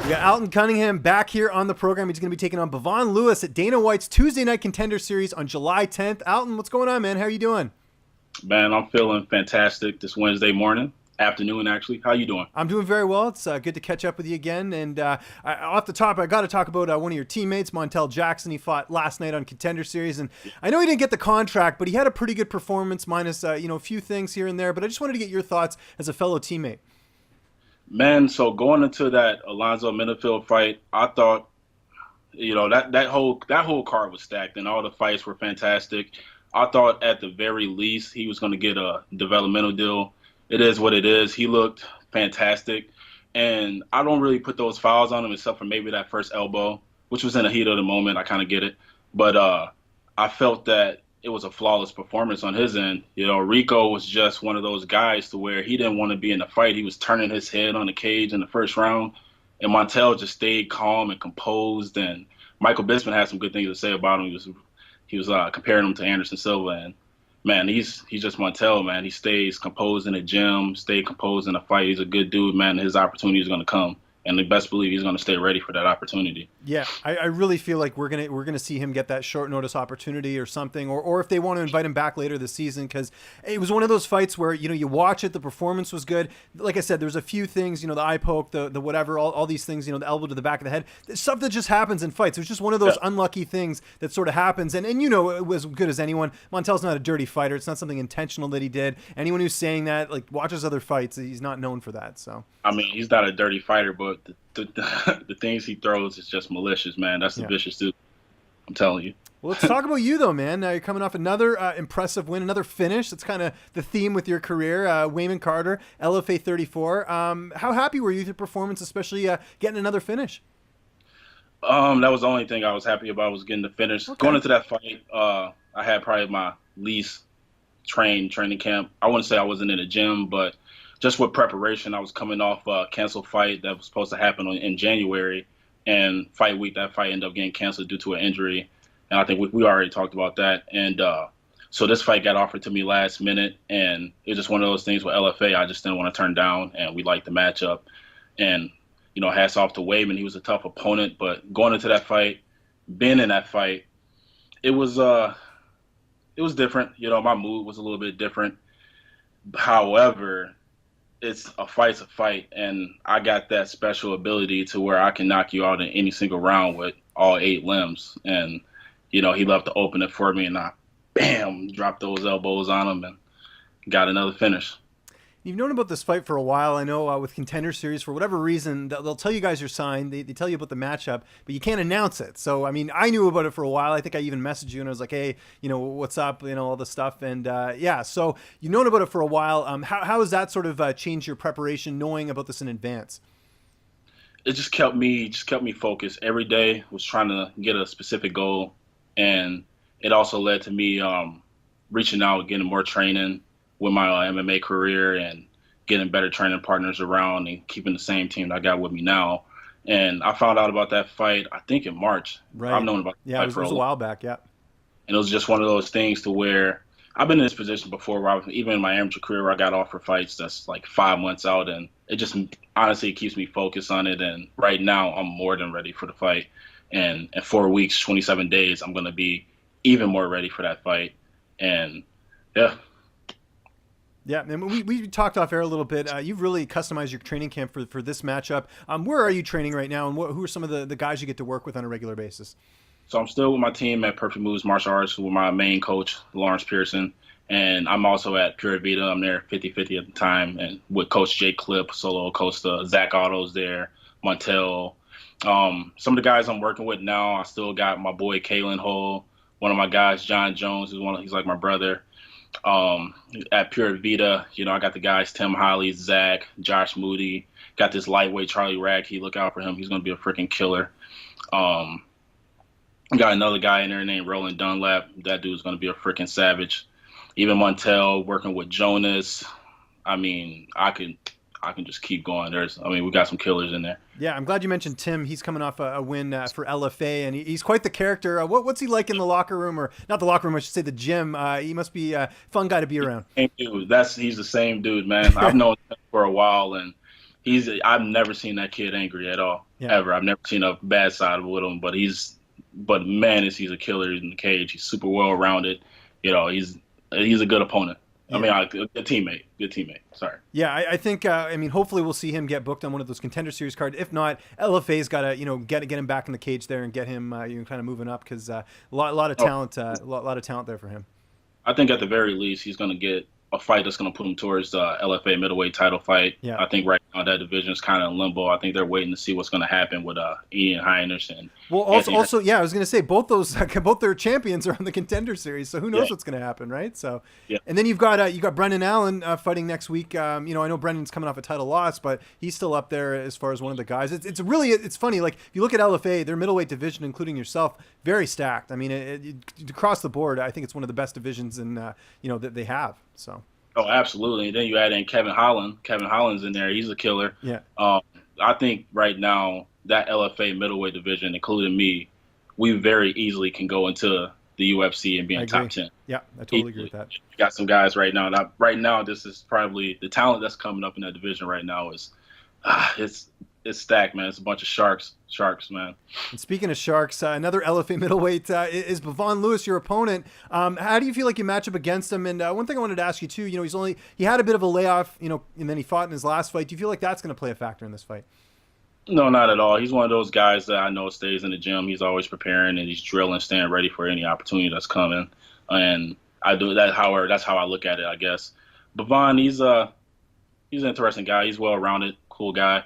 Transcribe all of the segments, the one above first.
We got Alton Cunningham back here on the program. He's going to be taking on Bevon Lewis at Dana White's Tuesday Night Contender Series on July 10th. Alton, what's going on, man? How are you doing? Man, I'm feeling fantastic this Wednesday morning, afternoon actually. How you doing? I'm doing very well. It's good to catch up with you again. And off the top, I got to talk about one of your teammates, Montel Jackson. He fought last night on Contender Series, and I know he didn't get the contract, but he had a pretty good performance, minus a few things here and there. But I just wanted to get your thoughts as a fellow teammate. Man, so going into that Alonzo Minifield fight, I thought, that whole card was stacked and all the fights were fantastic. I thought at the very least he was going to get a developmental deal. It is what it is. He looked fantastic, and I don't really put those fouls on him except for maybe that first elbow, which was in the heat of the moment. I kind of get it, but I felt that it was a flawless performance on his end. Rico was just one of those guys to where he didn't want to be in the fight. He was turning his head on the cage in the first round, and Montel just stayed calm and composed. And Michael Bisping had some good things to say about him. He was comparing him to Anderson Silva, and man, he's just Montel, man. He stays composed in the gym, stayed composed in the fight. He's a good dude, man. His opportunity is going to come, and the best believe he's going to stay ready for that opportunity. Yeah, I really feel like we're gonna see him get that short notice opportunity or something, or if they want to invite him back later this season, because it was one of those fights where you watch it, the performance was good. Like I said, there's a few things, the eye poke, the whatever, all these things, the elbow to the back of the head, stuff that just happens in fights. It was just one of those unlucky things that sort of happens, and it was good as anyone. Montel's not a dirty fighter. It's not something intentional that he did. Anyone who's saying that, like, watches other fights, he's not known for that. So I mean, he's not a dirty fighter, but the things he throws is just malicious, man. That's the vicious dude. I'm telling you. Well, let's talk about you, though, man. You're coming off another impressive win, another finish. That's kind of the theme with your career. Wayman Carter, LFA 34. How happy were you with your performance, especially getting another finish? That was the only thing I was happy about, was getting the finish. Okay. Going into that fight, I had probably my least training camp. I wouldn't say I wasn't in the gym, but just with preparation. I was coming off a canceled fight that was supposed to happen in January, and fight week, that fight ended up getting canceled due to an injury. And I think we already talked about that. And so this fight got offered to me last minute, and it was just one of those things with LFA I just didn't want to turn down, and we liked the matchup. And, hats off to Wayman. He was a tough opponent, but going into that fight, being in that fight, it was different. My mood was a little bit different. However, it's a fight, and I got that special ability to where I can knock you out in any single round with all 8 limbs. And, he left to open it for me, and I, bam, dropped those elbows on him and got another finish. You've known about this fight for a while. I know with Contender Series, for whatever reason, they'll tell you guys you're signed. They tell you about the matchup, but you can't announce it. So, I mean, I knew about it for a while. I think I even messaged you, and I was like, hey, what's up, all this stuff. And, so you've known about it for a while. How has that sort of changed your preparation, knowing about this in advance? It just kept me focused. Every day was trying to get a specific goal, and it also led to me reaching out, getting more training with my MMA career, and getting better training partners around, and keeping the same team that I got with me now. And I found out about that fight, I think in March. Right. I've known about it was a while back, yeah. And it was just one of those things to where I've been in this position before, where even in my amateur career, where I got offered fights that's like 5 months out, and it just honestly keeps me focused on it. And right now, I'm more than ready for the fight. And in 4 weeks, 27 days, I'm going to be even more ready for that fight. And yeah. Yeah, and we talked off air a little bit. You've really customized your training camp for this matchup. Where are you training right now, and who are some of the guys you get to work with on a regular basis? So I'm still with my team at Perfect Moves Martial Arts with my main coach, Lawrence Pearson. And I'm also at Pure Vita. I'm there 50-50 at the time. And with Coach Jake Clip, Solo Costa, Zach Otto's there, Montel. Some of the guys I'm working with now, I still got my boy Kalen Hull. One of my guys, John Jones, he's like my brother. At Pure Vita, I got the guys Tim Holly, Zach, Josh Moody. Got this lightweight Charlie Radke. Look out for him. He's going to be a freaking killer. Got another guy in there named Roland Dunlap. That dude's going to be a freaking savage. Even Montel, working with Jonas. I mean, I can just keep going. We got some killers in there. Yeah, I'm glad you mentioned Tim. He's coming off a win for LFA, and he's quite the character. What's he like in the locker room, or not the locker room, I should say the gym? He must be a fun guy to be around. Same dude. He's the same dude, man. I've known him for a while, and I've never seen that kid angry at all, Yeah. ever. I've never seen a bad side with him, but man, he's a killer in the cage. He's super well rounded. He's a good opponent. I Yeah. mean, a good teammate. Good teammate. Sorry. Yeah, I think. I mean, hopefully we'll see him get booked on one of those Contender Series cards. If not, LFA's got to get him back in the cage there and get him kind of moving up, because a lot of talent, lot of talent there for him. I think at the very least he's going to get a fight that's going to put him towards the LFA middleweight title fight. Yeah. I think right now that division is kind of in limbo. I think they're waiting to see what's going to happen with Ian Heiners and. Well, also, yeah, I was going to say both their champions are on the Contender Series, so who knows what's going to happen, right? So, yeah. And then you've got Brendan Allen fighting next week. I know Brendan's coming off a title loss, but he's still up there as far as one of the guys. It's funny. Like, if you look at LFA, their middleweight division, including yourself, very stacked. I mean, across the board, I think it's one of the best divisions that they have. So. Oh, absolutely. And then you add in Kevin Holland. Kevin Holland's in there. He's a killer. Yeah. I think right now that LFA middleweight division, including me, we very easily can go into the UFC and be in top 10. Yeah, I totally agree with that. We got some guys right now. Right now, this is probably the talent that's coming up in that division right now is it's stacked, man. It's a bunch of sharks, man. And speaking of sharks, another LFA middleweight is Bevon Lewis, your opponent. How do you feel like you match up against him? And one thing I wanted to ask you too, he had a bit of a layoff, and then he fought in his last fight. Do you feel like that's going to play a factor in this fight? No, not at all. He's one of those guys that I know stays in the gym. He's always preparing and he's drilling, staying ready for any opportunity that's coming. And I do that. However, that's how I look at it, I guess. Bevon, he's an interesting guy. He's well-rounded, cool guy.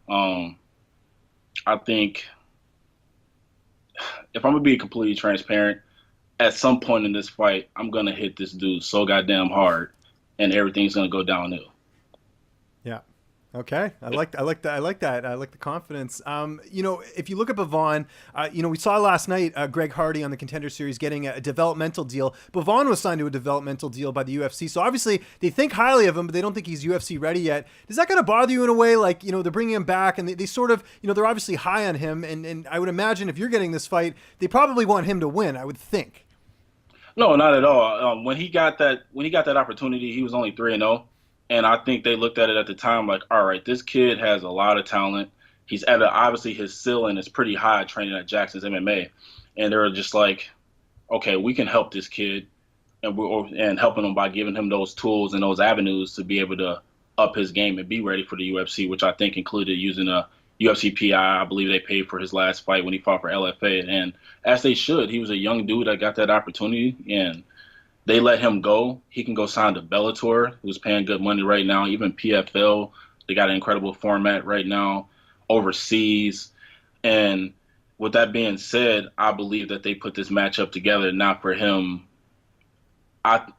I think if I'm gonna be completely transparent, at some point in this fight, I'm gonna hit this dude so goddamn hard, and everything's gonna go downhill. Yeah. Okay. I like that. I like the confidence. If you look at Bevon, we saw last night Greg Hardy on the Contender Series getting a developmental deal. Bevon was signed to a developmental deal by the UFC. So obviously they think highly of him, but they don't think he's UFC ready yet. Does that kind of bother you in a way? Like, they're bringing him back and they sort of, they're obviously high on him. And I would imagine if you're getting this fight, they probably want him to win, I would think. No, not at all. When he got that opportunity, he was only 3-0. And I think they looked at it at the time like, all right, this kid has a lot of talent. He's obviously his ceiling is pretty high training at Jackson's MMA. And they were just like, okay, we can help this kid and helping him by giving him those tools and those avenues to be able to up his game and be ready for the UFC, which I think included using a UFC PI. I believe they paid for his last fight when he fought for LFA. And as they should, he was a young dude that got that opportunity. And they let him go. He can go sign to Bellator, who's paying good money right now. Even PFL, they got an incredible format right now overseas. And with that being said, I believe that they put this matchup together not for him. I'm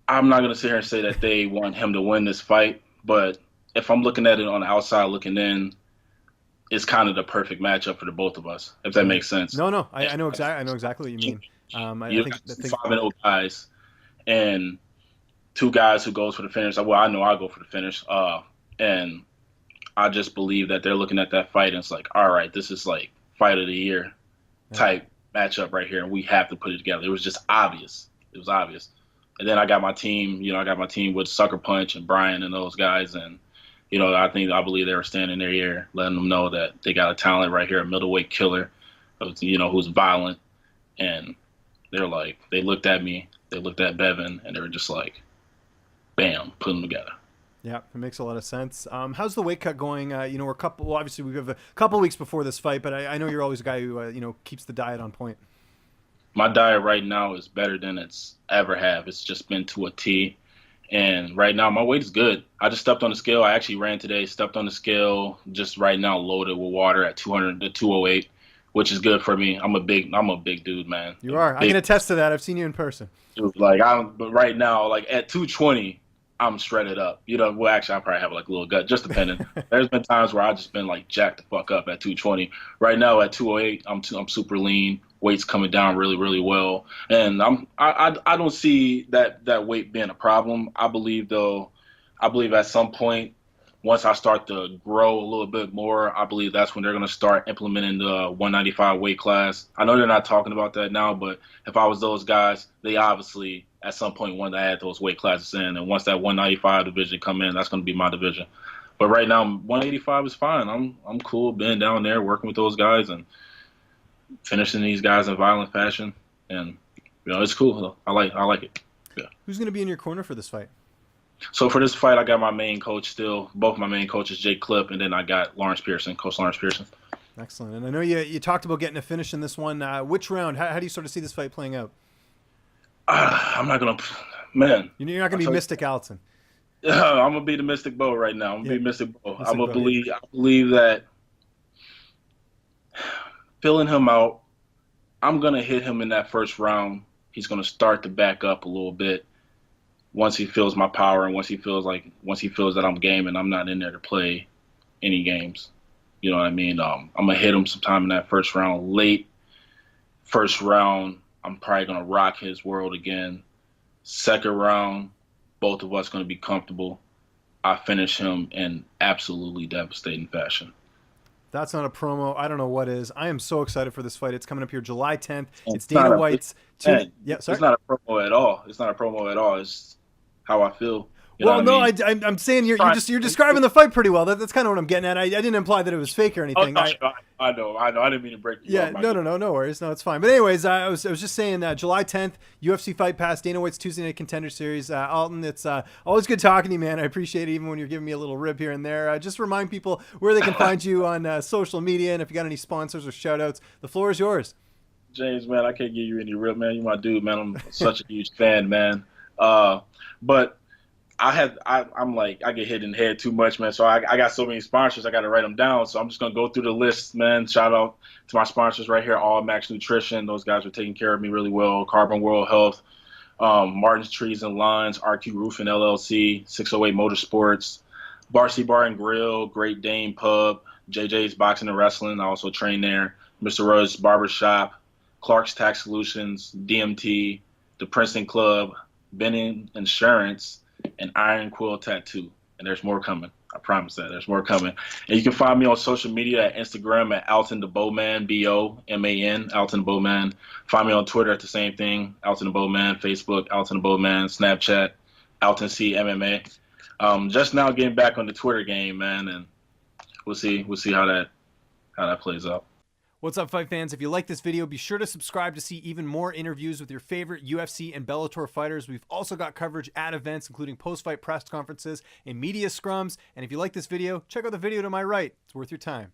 not going to sit here and say that they want him to win this fight, but if I'm looking at it on the outside looking in, it's kind of the perfect matchup for the both of us, if that makes sense. No, I know exactly what you mean. I think 5-0 guys and two guys who goes for the finish. Well, I know I go for the finish. And I just believe that they're looking at that fight and it's like, all right, this is like fight of the year type matchup right here. And we have to put it together. It was just obvious. It was obvious. And then I got my team, with Sucker Punch and Brian and those guys. And, I believe they were standing there here, letting them know that they got a talent right here, a middleweight killer, who's violent. And they looked at me, they looked at Bevon, and they were just like, bam, put them together. Yeah, it makes a lot of sense. How's the weight cut going? Obviously we have a couple weeks before this fight, but I know you're always a guy who, keeps the diet on point. My diet right now is better than it's ever have. It's just been to a T. And right now my weight is good. I just stepped on the scale. I actually ran today, stepped on the scale, just right now loaded with water at 200 to 208. Which is good for me. I'm a big dude, man. You are. I can attest to that. I've seen you in person. But right now, like at 220, I'm shredded up. Well, actually, I probably have like a little gut, just depending. There's been times where I've just been like jacked the fuck up at 220. Right now at 208, I'm super lean. Weight's coming down really, really well, and I don't see that weight being a problem. I believe at some point, once I start to grow a little bit more, I believe that's when they're going to start implementing the 195 weight class. I know they're not talking about that now, but if I was those guys, they obviously at some point wanted to add those weight classes in. And once that 195 division come in, that's going to be my division. But right now, 185 is fine. I'm cool being down there working with those guys and finishing these guys in violent fashion, and it's cool. I like it. Yeah. Who's going to be in your corner for this fight? So for this fight, I got my main coach still. Both my main coaches, Jake Clipp, and then I got Coach Lawrence Pearson. Excellent. And I know you talked about getting a finish in this one. Which round? How do you sort of see this fight playing out? I'm not gonna, man. You're not gonna be Mystic Alton. I'm gonna be the Mystic Bo right now. I'm gonna be Mystic Bo. I believe that filling him out, I'm gonna hit him in that first round. He's gonna start to back up a little bit once he feels my power and once he feels that I'm game and I'm not in there to play any games. You know what I mean? I'm gonna hit him sometime in that first round. Late first round, I'm probably gonna rock his world again. Second round, both of us gonna be comfortable. I finish him in absolutely devastating fashion. That's not a promo. I don't know what is. I am so excited for this fight. It's coming up here July 10th. It's Dana White's. Sorry? It's not a promo at all. It's not a promo at all. It's how I feel. I'm saying you're describing the fight pretty well. That's kind of what I'm getting at. I didn't imply that it was fake or anything. I know. I didn't mean to break you. Yeah, no worries. No, it's fine. But anyways, I was just saying July 10th, UFC Fight Pass, Dana White's Tuesday Night Contender Series. Alton, it's always good talking to you, man. I appreciate it, even when you're giving me a little rib here and there. Just remind people where they can find you on social media, and if you got any sponsors or shout outs, the floor is yours. James, man, I can't give you any rib, man. You're my dude, man. I'm such a huge fan, man. But I'm like, I get hit in the head too much, man. So I got so many sponsors, I got to write them down. So I'm just going to go through the list, man. Shout out to my sponsors right here, All Max Nutrition. Those guys are taking care of me really well. Carbon World Health, Martin's Trees and Lines, RQ Roofing LLC, 608 Motorsports, Varsity Bar and Grill, Great Dane Pub, JJ's Boxing and Wrestling. I also train there. Mr. Rudd's Barbershop, Clark's Tax Solutions, DMT, the Princeton Club, Benning Insurance, and Iron Quill Tattoo. And there's more coming. I promise that. There's more coming. And you can find me on social media at Instagram at Alton the Bowman, Boman, Alton the Bowman. Find me on Twitter at the same thing, Alton the Bowman, Facebook, Alton the Bowman, Snapchat, Alton C MMA. Just now getting back on the Twitter game, man, and we'll see how that plays out. What's up, fight fans? If you like this video, be sure to subscribe to see even more interviews with your favorite UFC and Bellator fighters. We've also got coverage at events, including post-fight press conferences and media scrums. And if you like this video, check out the video to my right. It's worth your time.